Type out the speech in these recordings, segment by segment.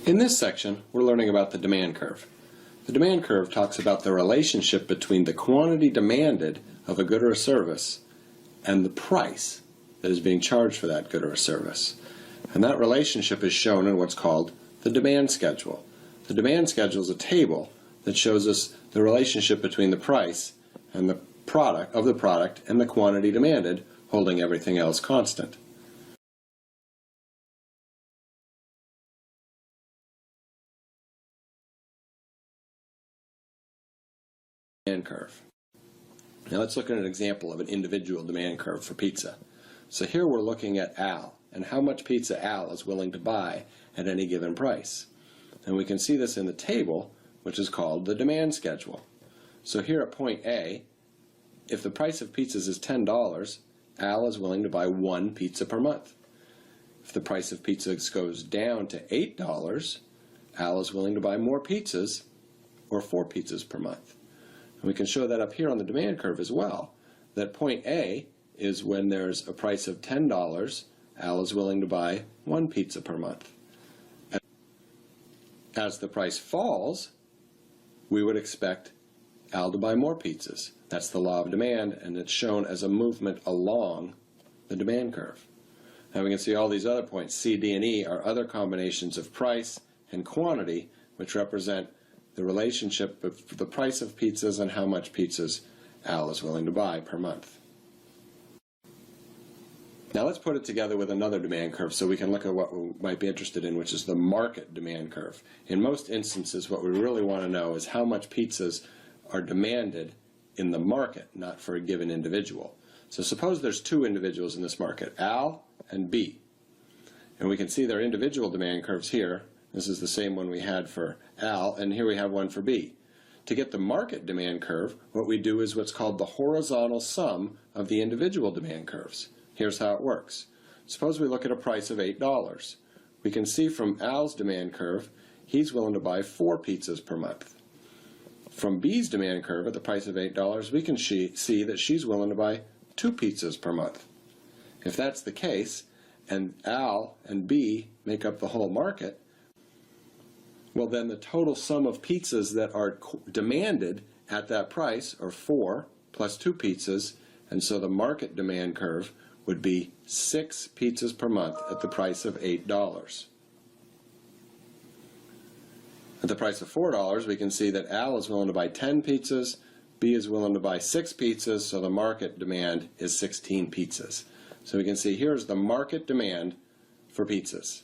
In this section, we're learning about the demand curve. The demand curve talks about the relationship between the quantity demanded of a good or a service and the price that is being charged for that good or a service. And that relationship is shown in what's called the demand schedule. The demand schedule is a table that shows us the relationship between the price and the product and the quantity demanded, holding everything else constant. Demand curve. Now let's look at an example of an individual demand curve for pizza. So here we're looking at Al and how much pizza Al is willing to buy at any given price. And we can see this in the table, which is called the demand schedule. So here at point A, if the price of pizzas is $10, Al is willing to buy 1 pizza per month. If the price of pizzas goes down to $8, Al is willing to buy more pizzas, or 4 pizzas per month. And we can show that up here on the demand curve as well, that point A is when there's a price of $10, Al is willing to buy 1 pizza per month. As the price falls, we would expect Al to buy more pizzas. That's the law of demand, and it's shown as a movement along the demand curve. Now we can see all these other points, C, D, and E, are other combinations of price and quantity, which represent the relationship of the price of pizzas and how much pizzas Al is willing to buy per month. Now let's put it together with another demand curve so we can look at what we might be interested in, which is the market demand curve. In most instances, what we really want to know is how much pizzas are demanded in the market, not for a given individual. So suppose there's 2 individuals in this market, Al and B. And we can see their individual demand curves here. This is the same one we had for Al, and here we have one for B. To get the market demand curve, what we do is what's called the horizontal sum of the individual demand curves. Here's how it works. Suppose we look at a price of $8. We can see from Al's demand curve, he's willing to buy 4 pizzas per month. From B's demand curve at the price of $8, we can see that she's willing to buy 2 pizzas per month. If that's the case, and Al and B make up the whole market, well then the total sum of pizzas that are demanded at that price are 4 plus 2 pizzas, and so the market demand curve would be 6 pizzas per month at the price of $8. At the price of $4, we can see that Al is willing to buy 10 pizzas, B is willing to buy 6 pizzas, so the market demand is 16 pizzas. So we can see here's the market demand for pizzas.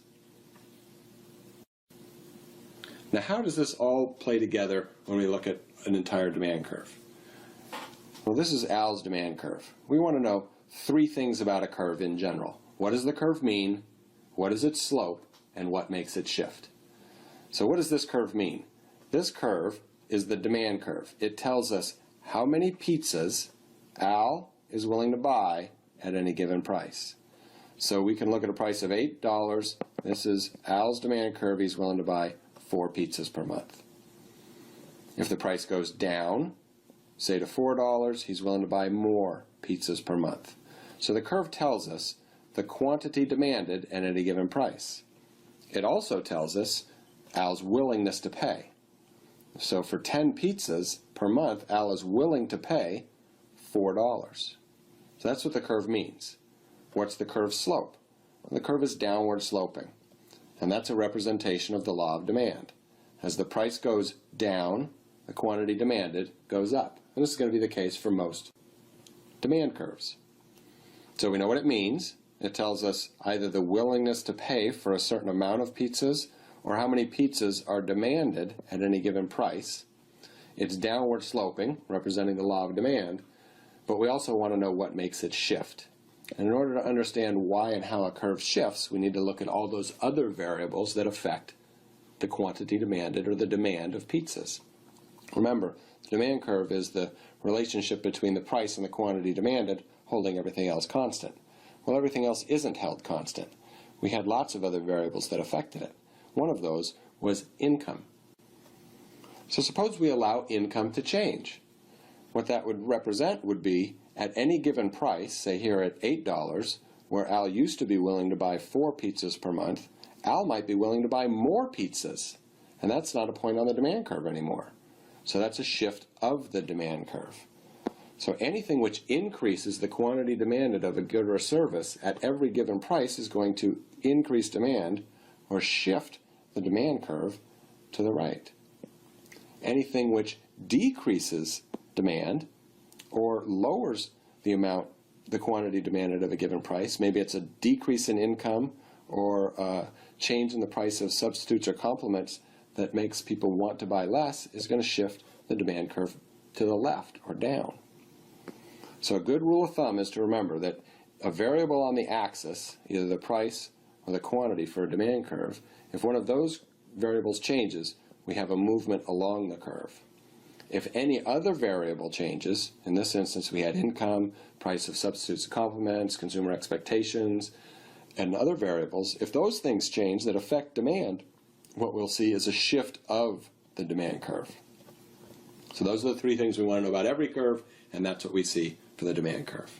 Now how does this all play together when we look at an entire demand curve? Well, this is Al's demand curve. We want to know 3 things about a curve in general. What does the curve mean? What is its slope? And what makes it shift? So what does this curve mean? This curve is the demand curve. It tells us how many pizzas Al is willing to buy at any given price. So we can look at a price of $8. This is Al's demand curve. He's willing to buy 4 pizzas per month. If the price goes down, say to $4, he's willing to buy more pizzas per month. So the curve tells us the quantity demanded at any given price. It also tells us Al's willingness to pay. So for 10 pizzas per month, Al is willing to pay $4. So that's what the curve means. What's the curve slope? Well, the curve is downward sloping, and that's a representation of the law of demand. As the price goes down, the quantity demanded goes up. And this is going to be the case for most demand curves. So we know what it means. It tells us either the willingness to pay for a certain amount of pizzas or how many pizzas are demanded at any given price. It's downward sloping, representing the law of demand, but we also want to know what makes it shift. And in order to understand why and how a curve shifts, we need to look at all those other variables that affect the quantity demanded or the demand of pizzas. Remember, the demand curve is the relationship between the price and the quantity demanded, holding everything else constant. Well, everything else isn't held constant. We had lots of other variables that affected it. One of those was income. So suppose we allow income to change. What that would represent would be at any given price, say here at $8, where Al used to be willing to buy 4 pizzas per month, Al might be willing to buy more pizzas, and that's not a point on the demand curve anymore. So that's a shift of the demand curve. So anything which increases the quantity demanded of a good or service at every given price is going to increase demand or shift the demand curve to the right. Anything which decreases demand or lowers the quantity demanded of a given price, maybe it's a decrease in income or a change in the price of substitutes or complements that makes people want to buy less, is going to shift the demand curve to the left or down. So a good rule of thumb is to remember that a variable on the axis, either the price or the quantity for a demand curve, if one of those variables changes, we have a movement along the curve. If any other variable changes, in this instance we had income, price of substitutes and complements, consumer expectations, and other variables, if those things change that affect demand, what we'll see is a shift of the demand curve. So those are the three things we want to know about every curve, and that's what we see for the demand curve.